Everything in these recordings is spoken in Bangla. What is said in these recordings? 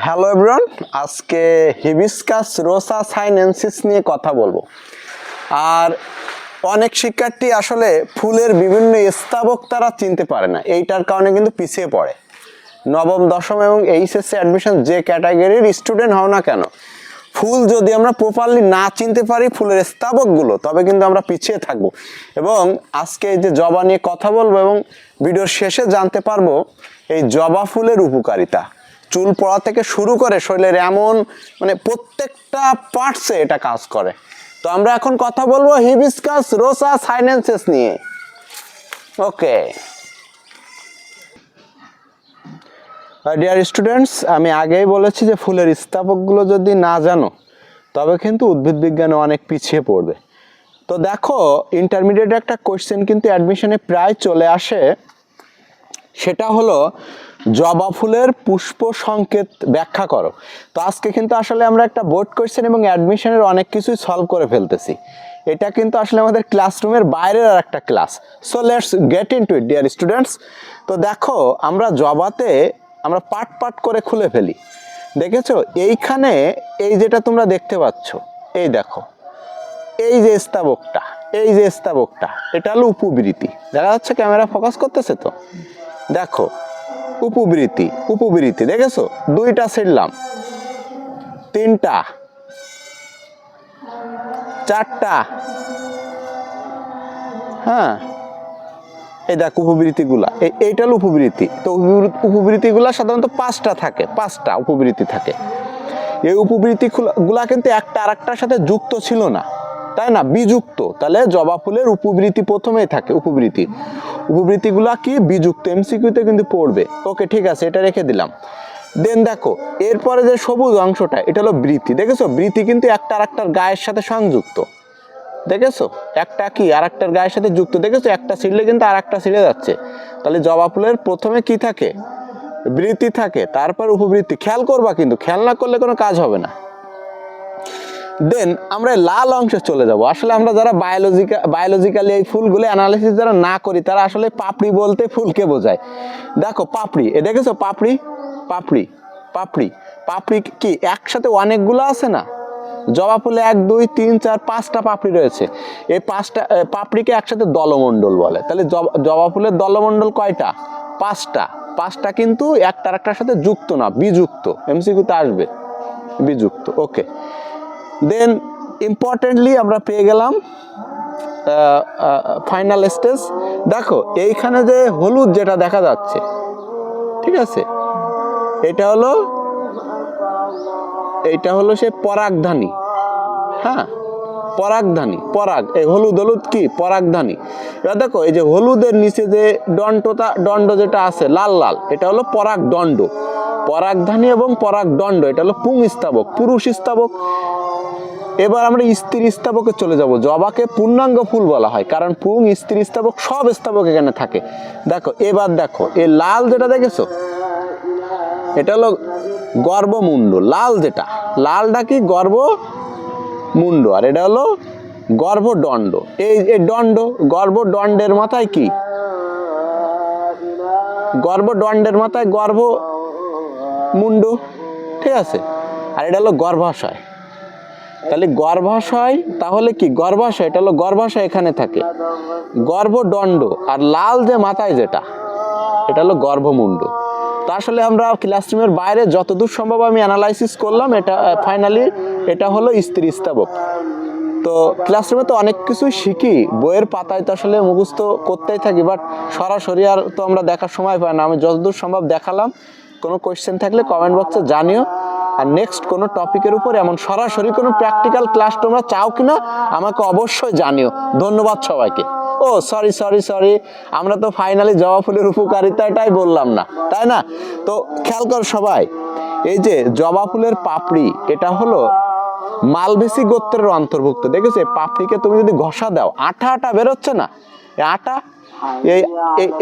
হ্যালো এভরিওয়ান, আজকে হিবিস্কাস রোসা সাইনেনসিস নিয়ে কথা বলবো। আর অনেক শিক্ষার্থী আসলে ফুলের বিভিন্ন স্তাবক তারা চিনতে পারে না, এইটার কারণে কিন্তু পিছিয়ে পড়ে। নবম, দশম এবং এইচএসসি অ্যাডমিশন যে ক্যাটাগরির স্টুডেন্ট হও না কেন, ফুল যদি আমরা প্রপারলি না চিনতে পারি ফুলের স্তাবকগুলো, তবে কিন্তু আমরা পিছিয়ে থাকব। এবং আজকে এই যে জবা নিয়ে কথা বলবো এবং ভিডিওর শেষে জানতে পারবো এই জবা ফুলের উপকারিতা, চুল পড়া থেকে শুরু করে শরীরের এমন প্রত্যেকটা পার্টসে এটা কাজ করে। তো আমরা এখন কথা বলবো হিবিস্কাস রোসা সাইনেনসিস নিয়ে। ওকে ডিয়ার স্টুডেন্টস, আমি আগেই বলেছি যে ফুলের স্তাবকগুলো যদি না জানো তবে কিন্তু উদ্ভিদ বিজ্ঞানে অনেক পিছিয়ে পড়বে। তো দেখো, ইন্টারমিডিয়েট একটা কোশ্চেন কিন্তু অ্যাডমিশনে প্রায় চলে আসে, সেটা হলো জবা ফুলের পুষ্প সংকেত ব্যাখ্যা করো। তো আজকে কিন্তু আসলে আমরা একটা বোর্ড কোশ্চেন এবং অ্যাডমিশনের অনেক কিছুই সলভ করে ফেলতেছি। এটা কিন্তু আসলে আমাদের ক্লাসরুমের বাইরের আর একটা class. So let's get into it dear students. তো দেখো, আমরা জবাতে আমরা পার্ট পার্ট করে খুলে ফেলি। দেখেছো এইখানে এই যেটা তোমরা দেখতে পাচ্ছ, এই দেখো, এই যে স্তাবকটা, এই যে স্তাবকটা, এটা হলো উপবৃত্তি। দেখা যাচ্ছে? ক্যামেরা ফোকাস করতেছে তো? দেখো, উপবৃত্তি, উপবৃত্তি দেখেছো? দুইটা ছিড়লাম, তিনটা, চারটা, হ্যাঁ, এই দেখ উপবৃত্তিগুলা, এইটা হলো উপবৃত্তি। তো উপবৃত্তিগুলা সাধারণত পাঁচটা থাকে, পাঁচটা উপবৃত্তি থাকে। এই উপবৃত্তিগুলা কিন্তু একটা আরেকটার সাথে যুক্ত ছিল না, তাই না? বিযুক্ত। তাহলে জবা ফুলের উপবৃত্তি প্রথমেই থাকে, উপবৃত্তি। উপবৃত্তিগুলা কি? বিযুক্ত। এমসিকিউতে কিন্তু পড়বে। ওকে, ঠিক আছে, এটা রেখে দিলাম। দেন দেখো, এরপরে যে সবুজ অংশটা, এটা হলো বৃত্তি। দেখেছো? বৃত্তি কিন্তু একটা আরেকটার গায়ের সাথে সংযুক্ত। দেখেছো? একটা কি আর একটার গায়ের সাথে যুক্ত। দেখেছো? একটা ছিঁড়লে কিন্তু আর একটা ছিঁড়ে যাচ্ছে। তাহলে জবা ফুলের প্রথমে কি থাকে? বৃত্তি থাকে, তারপর উপবৃত্তি। খেয়াল করবা, কিন্তু খেয়াল না করলে কোনো কাজ হবে না। দেন আমরা লাল অংশে চলে যাব। আসলে আমরা যারা বায়োলজিক্যালি এই ফুলগুলো অ্যানালিসিস যারা না করি, তারা আসলে পাপড়ি বলতে ফুলকে বোঝায়। দেখো পাপড়ি, এ দেখেছো? পাপড়ি, পাপড়ি, পাপড়ি, পাপড়ি কি একসাথে অনেকগুলো আছে না? জবা ফুলে 1 2 3 4 5টা পাপড়ি রয়েছে। এই 5টা পাপড়িকে একসাথে দলমণ্ডল বলে। তাহলে জবা ফুলের দলমণ্ডল কয়টা? 5টা। 5টা কিন্তু একটা আরেকটার সাথে যুক্ত না, বিযুক্ত। এমসিকিউতে আসবে বিযুক্ত। ওকে, দেন ইম্পর্টেন্টলি আমরা পেয়ে গেলাম ফাইনাল স্টেজ। দেখো এইখানে যে হলুদ যেটা দেখা যাচ্ছে, ঠিক আছে, এইটা হলো সে পরাগধানী। হ্যাঁ, পরাগধানী, পরাগ, এই হলুদ হলুদ কি? পরাগধানী। এবার দেখো, এই যে হলুদের নিচে যে দণ্ড যেটা আছে লাল লাল, এটা হলো পরাগদণ্ড। পরাগধানী এবং পরাগদণ্ড, এটা হলো পুংস্তাবক, পুরুষ স্তাবক। এবার আমরা স্ত্রী স্তাবকে চলে যাব। জবাকে পূর্ণাঙ্গ ফুল বলা হয়, কারণ পুং, স্ত্রী স্তাবক, সব স্তাবক এখানে থাকে। দেখো, এবার দেখো, এই লাল যেটা দেখেছো, এটা হলো গর্ভমুণ্ড। লাল যেটা, লালটা কি? গর্ভমুণ্ড। আর এটা হলো গর্ভদণ্ড। এই দণ্ড, গর্ভদণ্ডের মাথায় কি? গর্ভদণ্ডের মাথায় গর্ভমুণ্ড, ঠিক আছে। আর এটা হলো গর্ভাশয়। তাহলে গর্ভাশয়, তাহলে কি? গর্ভাশয়, এটা হলো গর্ভাশয়, এখানে থাকে গর্ভদণ্ড। আর লাল যে মাথায় যেটা, এটা হলো গর্ভমুণ্ড। তো আসলে আমরা ক্লাসরুমের বাইরে যতদূর সম্ভব আমি অ্যানালাইসিস করলাম, এটা ফাইনালি এটা হলো স্ত্রী স্তাবক। তো ক্লাসরুমে তো অনেক কিছুই শিখি, বইয়ের পাতায় তো আসলে মুখস্থ করতেই থাকি, বাট সরাসরি আর তো আমরা দেখার সময় পাই না। আমি যতদূর সম্ভব দেখালাম। কোনো কোয়েশ্চেন থাকলে কমেন্ট বক্সে জানিও। আর নেক্সট কোনো টপিকের উপর এমন সরাসরি কোনো প্র্যাকটিক্যাল ক্লাস তোমরা চাও কিনা আমাকে অবশ্যই জানিও। ধন্যবাদ সবাইকে। ও সরি, আমরা তো ফাইনালি জবা ফুলের উপকারিতাটাই বললাম না, তাই না? তো খেয়াল কর সবাই, এই যে জবা ফুলের পাপড়ি, এটা হলো মালবেসি গোত্রের অন্তর্ভুক্ত। দেখেছো? পাপড়িকে তুমি যদি ঘষা দাও, আঠা আঠা বেরোচ্ছে না? এই আঠা,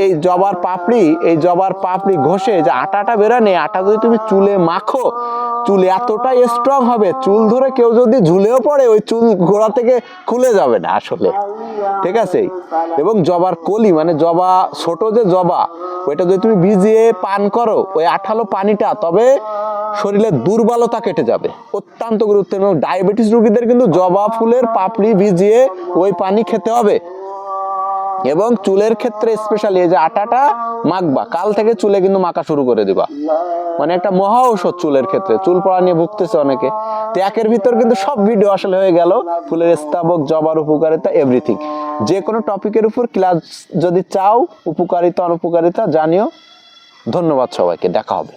এই জবার পাপড়ি, এই জবার পাপড়ি ঘষে যে আটাটা বেরোয়, নেই আটা যদি তুমি চুলে মাখো, চুল এতটাই স্ট্রং হবে, চুল ধরে কেউ যদি ঝুলেও পড়ে, ওই চুল গোড়া থেকে খুলে যাবে না আসলে। ঠিক আছে। এবং জবার কলি মানে জবা, ছোট যে জবা, ওইটা যদি তুমি ভিজিয়ে পান করো ওই আঠালো পানিটা, তবে শরীরের দুর্বলতা কেটে যাবে। অত্যন্ত গুরুত্বপূর্ণ। ডায়াবেটিস রোগীদের কিন্তু জবা ফুলের পাপড়ি ভিজিয়ে ওই পানি খেতে হবে। এবং চুলের ক্ষেত্রে স্পেশালি এই যে আটাটা মাখবা, কাল থেকে চুলে কিন্তু মাখা শুরু করে দিবা, মানে একটা মহা ঔষধ চুলের ক্ষেত্রে। চুল পড়া নিয়ে ভুগতেছে অনেকে, তো একের ভিতর কিন্তু সব ভিডিও আসলে হয়ে গেল, ফুলের স্তাবক, জবার উপকারিতা, এভরিথিং। যে কোনো টপিকের উপর ক্লাস যদি চাও, উপকারিতা অনুপকারিতা জানিও। ধন্যবাদ সবাইকে, দেখা হবে।